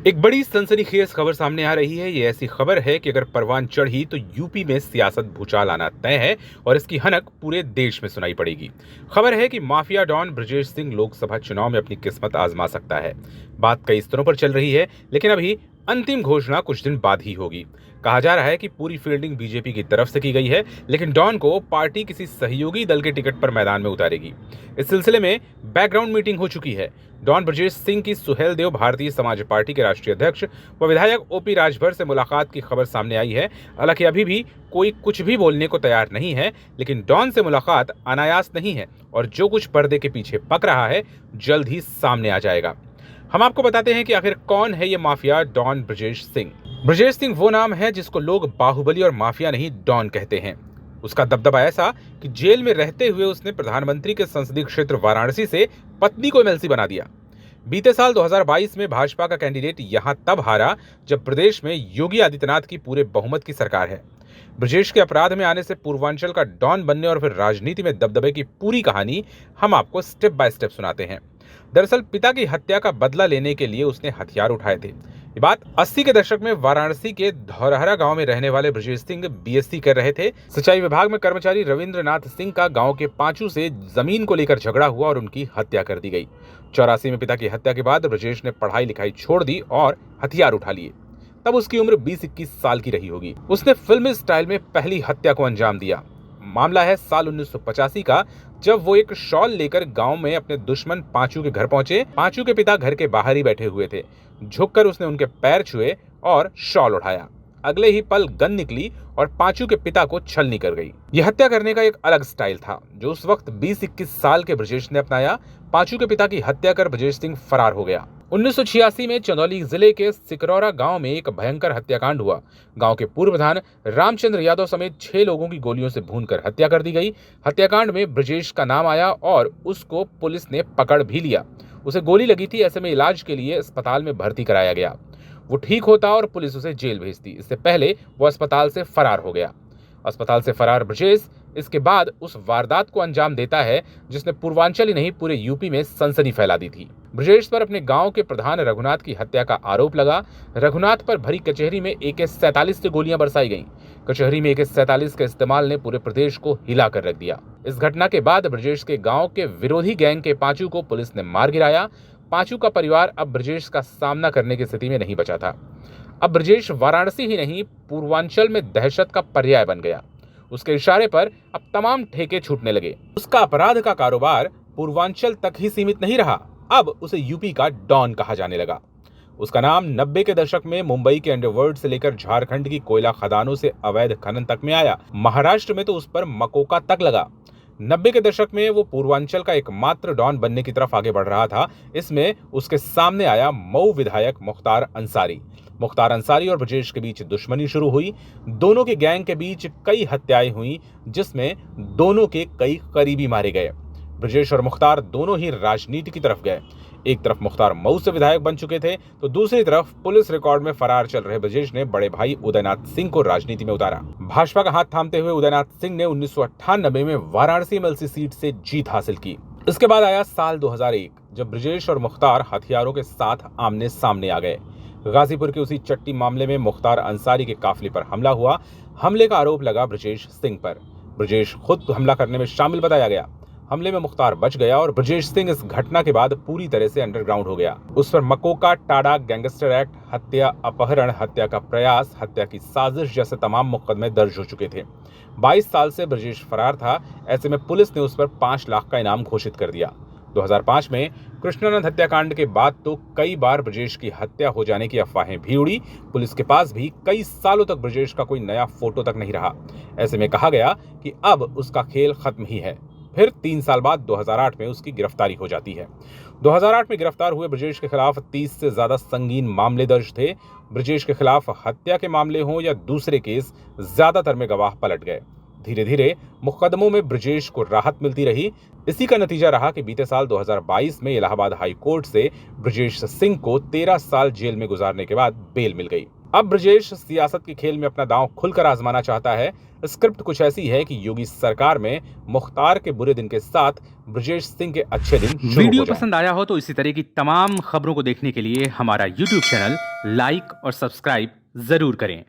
एक बड़ी सनसनीखेज खबर सामने आ रही है। ये ऐसी खबर है कि अगर परवान चढ़ी तो यूपी में सियासत भूचाल आना तय है और इसकी हनक पूरे देश में सुनाई पड़ेगी। खबर है कि माफिया डॉन ब्रजेश सिंह लोकसभा चुनाव में अपनी किस्मत आजमा सकता है। बात कई स्तरों पर चल रही है, लेकिन अभी अंतिम घोषणा कुछ दिन बाद ही होगी। कहा जा रहा है कि पूरी फील्डिंग बीजेपी की तरफ से की गई है, लेकिन डॉन को पार्टी किसी सहयोगी दल के टिकट पर मैदान में उतारेगी। इस सिलसिले में बैकग्राउंड मीटिंग हो चुकी है। डॉन ब्रजेश सिंह की सुहेलदेव भारतीय समाज पार्टी के राष्ट्रीय अध्यक्ष व विधायक ओपी राजभर से मुलाकात की खबर सामने आई है। हालांकि अभी भी कोई कुछ भी बोलने को तैयार नहीं है, लेकिन डॉन से मुलाकात अनायास नहीं है और जो कुछ पर्दे के पीछे पक रहा है जल्द ही सामने आ जाएगा। हम आपको बताते हैं कि आखिर कौन है ये माफिया डॉन ब्रजेश सिंह। ब्रजेश सिंह वो नाम है जिसको लोग बाहुबली और माफिया नहीं डॉन कहते हैं। उसका दबदबा ऐसा कि जेल में रहते हुए उसने प्रधानमंत्री के संसदीय क्षेत्र वाराणसी से पत्नी को एमएलसी बना दिया। बीते साल 2022 में भाजपा का कैंडिडेट यहां तब हारा जब प्रदेश में योगी आदित्यनाथ की पूरे बहुमत की सरकार है। ब्रजेश के अपराध में आने से पूर्वांचल का डॉन बनने और फिर राजनीति में दबदबे की पूरी कहानी हम आपको स्टेप बाय स्टेप सुनाते हैं। दरअसल पिता की हत्या का बदला लेने के लिए उसने हथियार उठाए थे। ये बात 80 के दशक में वाराणसी के धौरहरा गांव में रहने वाले ब्रजेश सिंह बीएससी कर रहे थे। सिंचाई विभाग में कर्मचारी रविंद्रनाथ सिंह का गांव के पांचू से जमीन को लेकर झगड़ा हुआ और उनकी हत्या कर दी गई। 84 में पिता की हत्या के बाद ब्रजेश ने पढ़ाई लिखाई छोड़ दी और हथियार उठा लिए। तब उसकी उम्र 20-21 साल की रही होगी। उसने फिल्मी स्टाइल में पहली हत्या को अंजाम दिया। मामला है साल 1985 का, जब वो एक शॉल लेकर गांव में अपने दुश्मन पांचू के घर पहुंचे। पांचू के पिता घर के बाहर ही बैठे हुए थे। झुककर उसने उनके पैर छुए और शॉल उठाया। अगले ही पल गन निकली और पांचू के पिता को छलनी कर गई। यह हत्या करने का एक अलग स्टाइल था जो उस वक्त 20-21 साल के ब्रजेश ने अपनाया। पांचू के पिता की हत्या कर ब्रजेश सिंह फरार हो गया। 1986 में चंदौली जिले के सिकरौरा गांव में एक भयंकर हत्याकांड हुआ। गांव के पूर्व प्रधान रामचंद्र यादव समेत 6 लोगों की गोलियों से भूनकर हत्या कर दी गई। हत्याकांड में ब्रजेश का नाम आया और उसको पुलिस ने पकड़ भी लिया। उसे गोली लगी थी, ऐसे में इलाज के लिए अस्पताल में भर्ती कराया गया। वो ठीक होता और पुलिस उसे जेल भेजती। इससे पहले वो अस्पताल से फरार हो गया। अस्पताल से फरार ब्रजेश इसके बाद उस वारदात को अंजाम देता है जिसने पूर्वांचल ही नहीं पूरे यूपी में सनसनी फैला दी थी। ब्रजेश पर अपने गांव के प्रधान रघुनाथ की हत्या का आरोप लगा। रघुनाथ पर भरी कचहरी में AK-47 से गोलियां बरसाई गईं। कचहरी में AK-47 के इस्तेमाल ने पूरे प्रदेश को हिला कर रख दिया। इस घटना के बाद ब्रजेश के गांव के विरोधी गैंग के पांचू को पुलिस ने मार गिराया। पांचू का परिवार अब ब्रजेश का सामना करने की स्थिति में नहीं बचा था। अब ब्रजेश वाराणसी ही नहीं पूर्वांचल में दहशत का पर्याय बन गया। उसके इशारे पर अब तमाम ठेके छूटने लगे। उसका अपराध का कारोबार पूर्वांचल तक ही सीमित नहीं रहा, अब उसे यूपी का डॉन कहा जाने लगा। उसका नाम 90 के दशक में मुंबई के अंडरवर्ल्ड से लेकर झारखंड की कोयला खदानों से अवैध खनन तक में आया। महाराष्ट्र में तो उस पर मकोका तक लगा। 90 के दशक में वो पूर्वांचल का एकमात्र डॉन बनने की तरफ आगे बढ़ रहा था। इसमें उसके सामने आया मऊ विधायक मुख्तार अंसारी। मुख्तार अंसारी और ब्रजेश के बीच दुश्मनी शुरू हुई। दोनों के गैंग के बीच कई हत्याएं हुई, जिसमें दोनों के कई करीबी मारे गए। ब्रजेश और मुख्तार दोनों ही राजनीति की तरफ गए। एक तरफ मुख्तार मऊ से विधायक बन चुके थे, तो दूसरी तरफ पुलिस रिकॉर्ड में फरार चल रहे ब्रजेश ने बड़े भाई उदयनाथ सिंह को राजनीति में उतारा। भाजपा का हाथ थामते हुए उदयनाथ सिंह ने 1998 में वाराणसी एमएलसी सीट से जीत हासिल की। इसके बाद आया साल 2001, जब ब्रजेश और मुख्तार हथियारों के साथ आमने सामने आ गए। गाजीपुर के उसी चट्टी मामले में मुख्तार अंसारी के काफिले पर हमला हुआ। हमले का आरोप लगा ब्रजेश सिंह पर। ब्रजेश खुद हमला करने में शामिल बताया गया। हमले में मुख्तार बच गया और ब्रजेश सिंह इस घटना के बाद पूरी तरह से अंडरग्राउंड हो गया। उस पर मकोका, टाडा, गैंगस्टर एक्ट, हत्या, अपहरण, हत्या का प्रयास, हत्या की साजिश जैसे तमाम मुकदमे दर्ज हो चुके थे। 22 साल से ब्रजेश फरार था। ऐसे में पुलिस ने उस पर 5 लाख का इनाम घोषित कर दिया। 2005 में कृष्णानंद हत्याकांड के बाद तो कई बार ब्रजेश की हत्या हो जाने की अफवाहें भी उड़ी। पुलिस के पास भी कई सालों तक ब्रजेश का कोई नया फोटो तक नहीं रहा। ऐसे में कहा गया कि अब उसका खेल खत्म ही है। फिर 3 साल बाद 2008 में उसकी गिरफ्तारी हो जाती है। 2008 में गिरफ्तार हुए ब्रजेश के खिलाफ 30 से ज्यादा संगीन मामले दर्ज थे। ब्रजेश के खिलाफ हत्या के मामले हों या दूसरे केस, ज्यादातर में गवाह पलट गए। धीरे धीरे मुकदमों में ब्रजेश को राहत मिलती रही। इसी का नतीजा रहा कि बीते साल 2022 में इलाहाबाद हाई कोर्ट से ब्रजेश सिंह को 13 साल जेल में गुजारने के बाद बेल मिल गई। अब ब्रजेश सियासत के खेल में अपना दांव खुलकर आजमाना चाहता है। स्क्रिप्ट कुछ ऐसी है कि योगी सरकार में मुख्तार के बुरे दिन के साथ ब्रजेश सिंह के अच्छे दिन शुरू वीडियो हो जाएं। पसंद आया हो तो इसी तरह की तमाम खबरों को देखने के लिए हमारा YouTube चैनल लाइक और सब्सक्राइब जरूर करें।